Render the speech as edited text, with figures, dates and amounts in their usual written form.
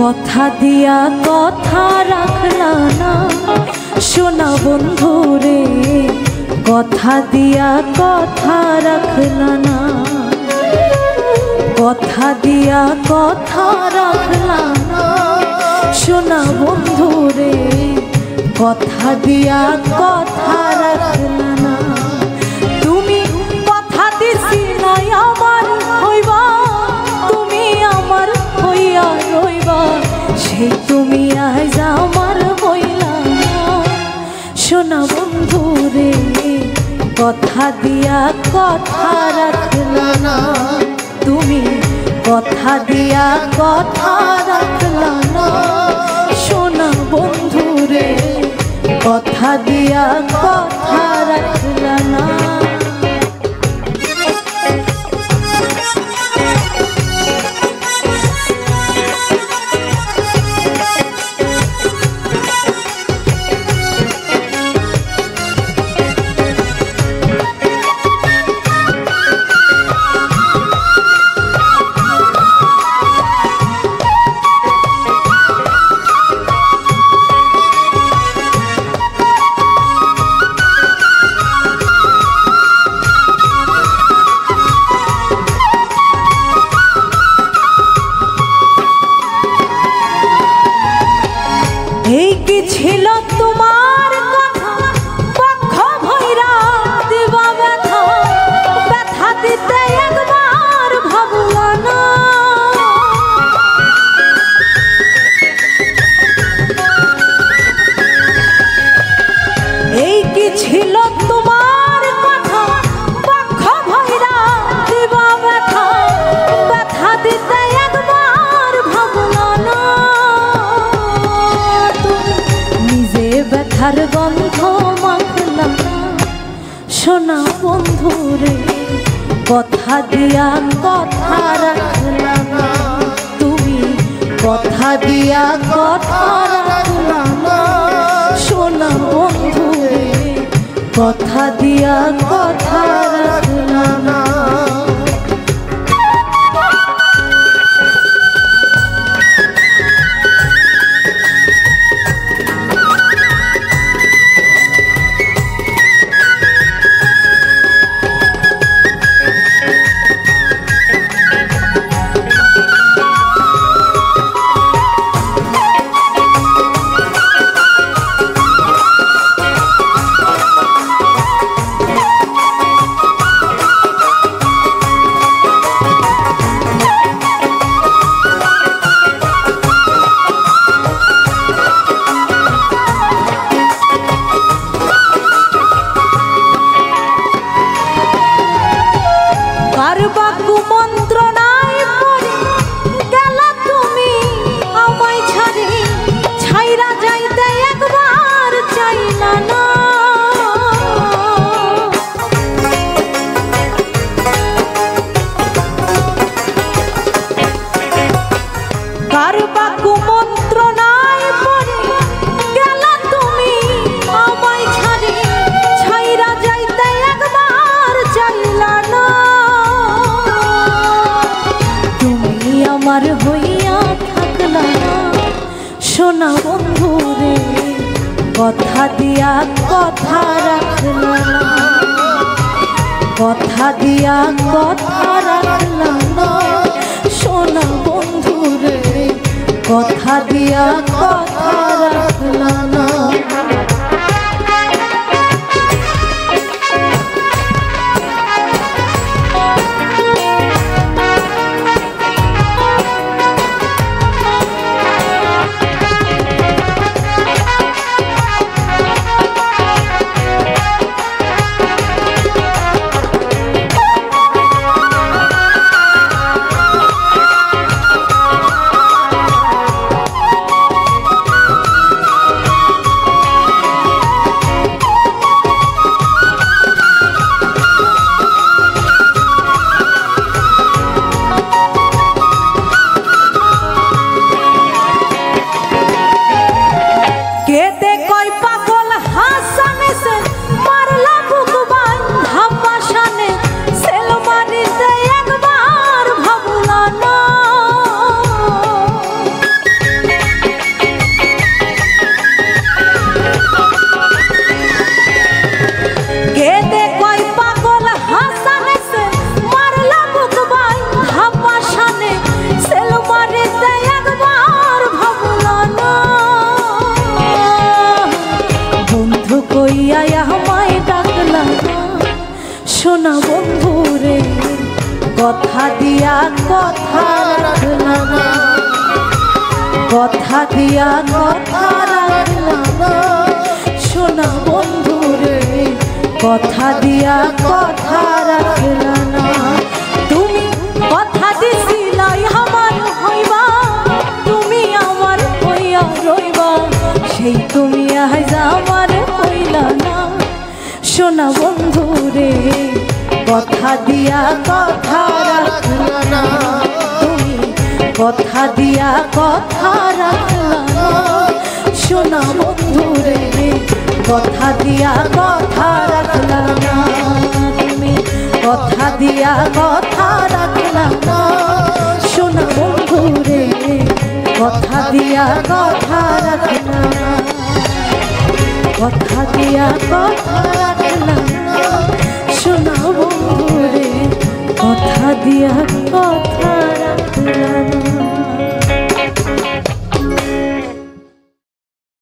কথা দিয়া কথা রাখলা না সোনা বন্ধু রে, কথা দিয়া কথা রাখলা না, কথা দিয়া কথা রাখলা না সোনা বন্ধু রে, কথা দিয়া কথা রাখলা না। তুমি কথা দিছি না আমার হইবা, তুমি আমার হইয়া রইবা, সেই তুমি আজ আমার হইলা না সোনা বন্ধু রে, কথা দিয়া কথা রাখলা না, তুমি কথা দিয়া কথা রাখলা না সোনা বন্ধু রে, কথা দিয়া কথা রাখলা না। এই কি ছিল তোমার কথা, পক্ষ ভৈরা দিবা ব্যথা, ব্যথা দিতে একবার ভাবলা না। এই কি ছিল তোমার কথা, পক্ষ ভৈরা দিবা ব্যথা, ব্যথা দিতে একবার ভাবলা না। ব্যথার গন্ধ মাখলা না সোনা বন্ধু রে, কথা দিয়া কথা রাখলা না, তুমি কথা দিয়া কথা রাখলা না সোনা বন্ধু রে, কথা দিয়া কথা রাখলা না। আমার হইয়া থাকলা না সোনা বন্ধু রে, কথা দিয়া কথা রাখলা না, কথা দিয়া কথা রাখলা না সোনা বন্ধু রে, কথা দিয়া কথা রাখলা না। দিয়া কথা রাখলা না, কথা দিয়া কথা রাখলা না সোনা বন্ধু রে, কথা দিয়া কথা রাখলা না। তুমি কথা দিছিলাই আমার হইবা, তুমি আমার হইয়া রইবা, সেই তুমি আজ আমার হইলা না সোনা বন্ধু রে, কথা দিয়া কথা রাখলা না, তুমি কথা দিয়া কথা রাখলা না সোনা বন্ধু রে, কথা দিয়া কথা রাখলা না, তুমি কথা দিয়া কথা রাখলা না সোনা বন্ধু রে, কথা দিয়া কথা রাখলা না, কথা দিয়া কথা রাখলা না সোনা বন্ধু রে, কথা দিয়া কথা রাখলা না।